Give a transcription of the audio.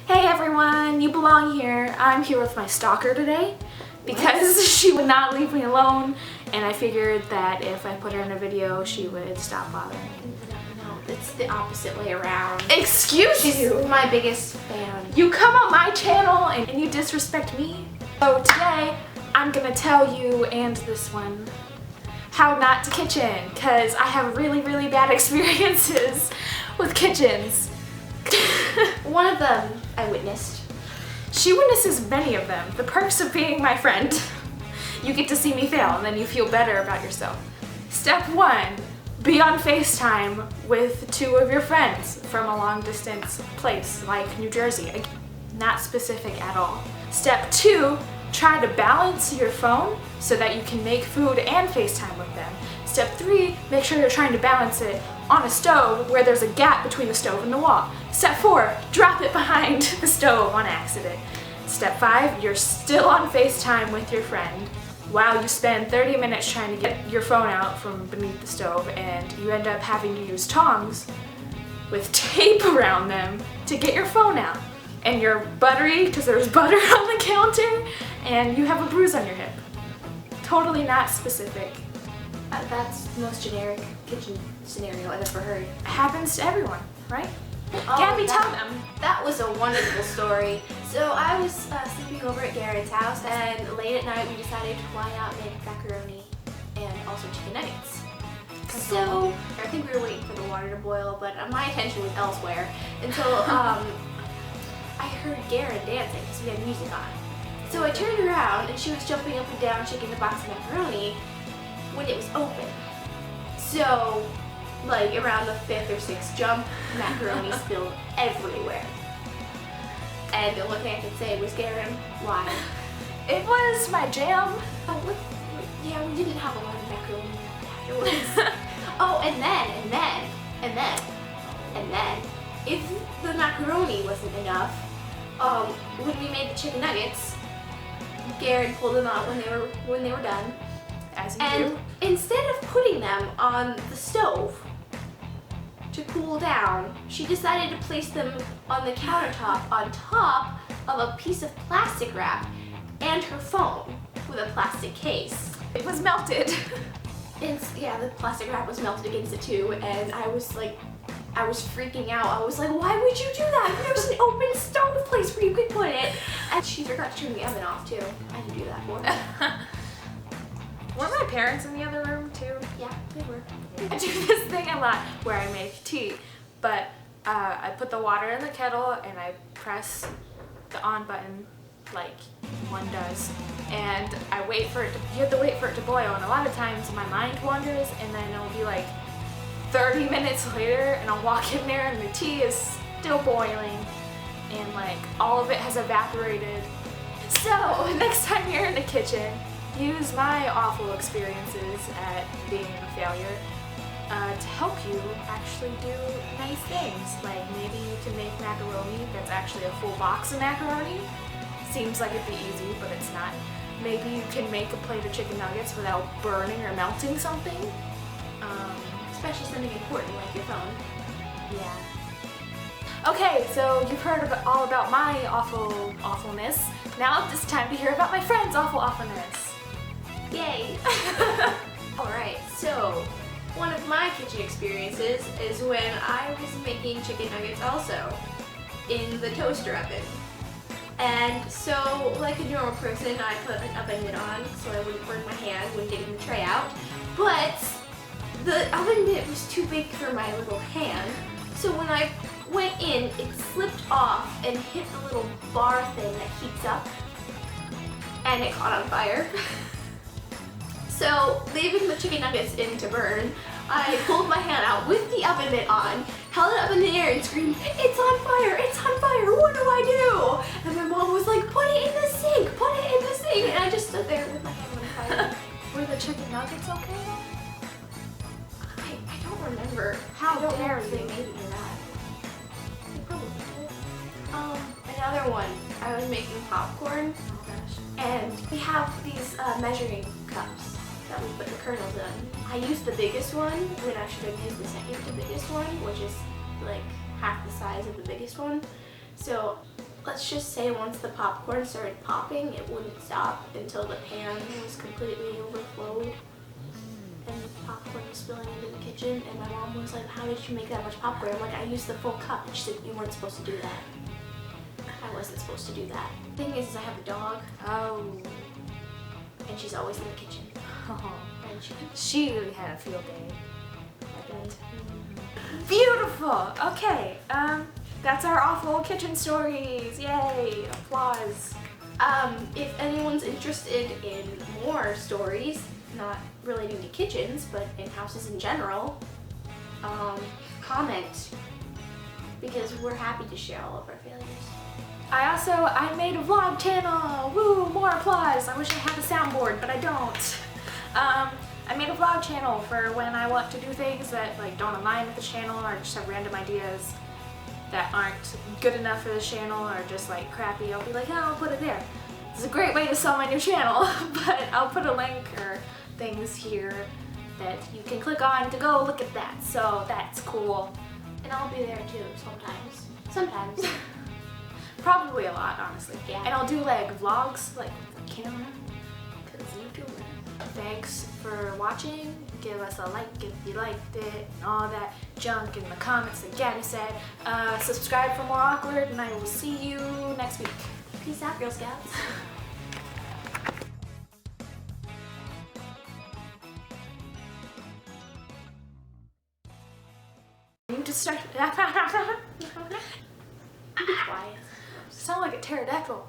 Hey everyone, you belong here. I'm here with my stalker today because she would not leave me alone, and I figured that if I put her in a video, she would stop bothering me. No, it's the opposite way around. Excuse you! She's my biggest fan. You come on my channel and you disrespect me. So today, I'm gonna tell you and this one how not to kitchen, because I have really bad experiences with kitchens. One of them I witnessed. She witnesses many of them. The perks of being my friend. You get to see me fail and then you feel better about yourself. Step 1, be on FaceTime with 2 of your friends from a long distance place like New Jersey. Not specific at all. Step 2, try to balance your phone so that you can make food and FaceTime with them. Step 3, make sure you're trying to balance it on a stove where there's a gap between the stove and the wall. Step 4, drop it behind the stove on accident. Step 5, you're still on FaceTime with your friend while you spend 30 minutes trying to get your phone out from beneath the stove, and you end up having to use tongs with tape around them to get your phone out. And you're buttery because there's butter on the counter, and you have a bruise on your hip. Totally not specific. That's the most generic kitchen scenario I've ever heard. It happens to everyone, right? Oh, Gabbi, tell them. That was a wonderful story. So I was sleeping over at Garrett's house, and late at night we decided why not make macaroni and also chicken nuggets. So I think we were waiting for the water to boil, but my attention was elsewhere until I heard Garrett dancing because we had music on. So I turned around and she was jumping up and down shaking the box of macaroni when it was open. So, like around the 5th or 6th jump, macaroni spilled everywhere. And the only thing I could say was, Garen, why? It was my jam. Oh, yeah, we didn't have a lot of macaroni afterwards. Oh, and then, if the macaroni wasn't enough, when we made the chicken nuggets, Garen pulled them out when they were done. As you And do. instead of putting them on the stove to cool down, she decided to place them on the countertop on top of a piece of plastic wrap and her phone with a plastic case. It was melted. And yeah, the plastic wrap was melted against it too, and I was freaking out. I was like, why would you do that? There's an open stove place where you could put it. And she forgot to turn the oven off too. I didn't do that for her. Were my parents in the other room too? Yeah, they were. I do this thing a lot where I make tea, but I put the water in the kettle and I press the on button like one does, and I wait for it to, you have to wait for it to boil, and a lot of times my mind wanders and then it'll be like 30 minutes later and I'll walk in there and the tea is still boiling and like all of it has evaporated. So next time you're in the kitchen, use my awful experiences at being a failure to help you actually do nice things. Like maybe you can make macaroni that's actually a full box of macaroni. Seems like it'd be easy, but it's not. Maybe you can make a plate of chicken nuggets without burning or melting something. Especially something important like your phone. Yeah. Okay, so you've heard all about my awfulness. Now it's time to hear about my friend's awfulness. Yay! Alright, so one of my kitchen experiences is when I was making chicken nuggets also in the toaster oven. And so, like a normal person, I put an oven mitt on so I wouldn't burn my hand when getting the tray out. But the oven mitt was too big for my little hand, so when I went in, it slipped off and hit the little bar thing that heats up, and it caught on fire. So, leaving the chicken nuggets in to burn, I pulled my hand out with the oven mitt on, held it up in the air and screamed, "It's on fire! It's on fire! What do I do?" And my mom was like, "Put it in the sink! Put it in the sink!" And I just stood there with my hand on fire. Were the chicken nuggets okay though? I don't remember How I don't dare remember if they you. made it or not. They probably did. Another one, I was making popcorn. Oh gosh. And we have these measuring cups that we put the kernels in. I used the biggest one when I should have used the second to biggest one, which is like half the size of the biggest one. So let's just say once the popcorn started popping, it wouldn't stop until the pan was completely overflowed and the popcorn was spilling into the kitchen. And my mom was like, how did you make that much popcorn? I'm like, I used the full cup. And she said, you weren't supposed to do that. I wasn't supposed to do that. Thing is I have a dog. Oh. And she's always in the kitchen. Oh. And She really had a field day. Beautiful. Okay. That's our awful kitchen stories. Yay! Applause. If anyone's interested in more stories, not relating to kitchens, but in houses in general, comment, because we're happy to share all of our failures. I made a vlog channel. Woo! More applause. I wish I had a soundboard, but I don't. I made a vlog channel for when I want to do things that like don't align with the channel or just have random ideas that aren't good enough for the channel or just like crappy. I'll be like, oh, I'll put it there. It's a great way to sell my new channel, but I'll put a link or things here that you can click on to go look at that. So that's cool. And I'll be there too sometimes. Sometimes. Probably a lot, honestly. Yeah. And I'll do like vlogs like with the camera, because YouTuber. Thanks for watching. Give us a like if you liked it and all that junk in the comments that Gabby said. Subscribe for more awkward and I will see you next week. Peace out, Girl Scouts. You need to start. Be quiet. Sound like a pterodactyl.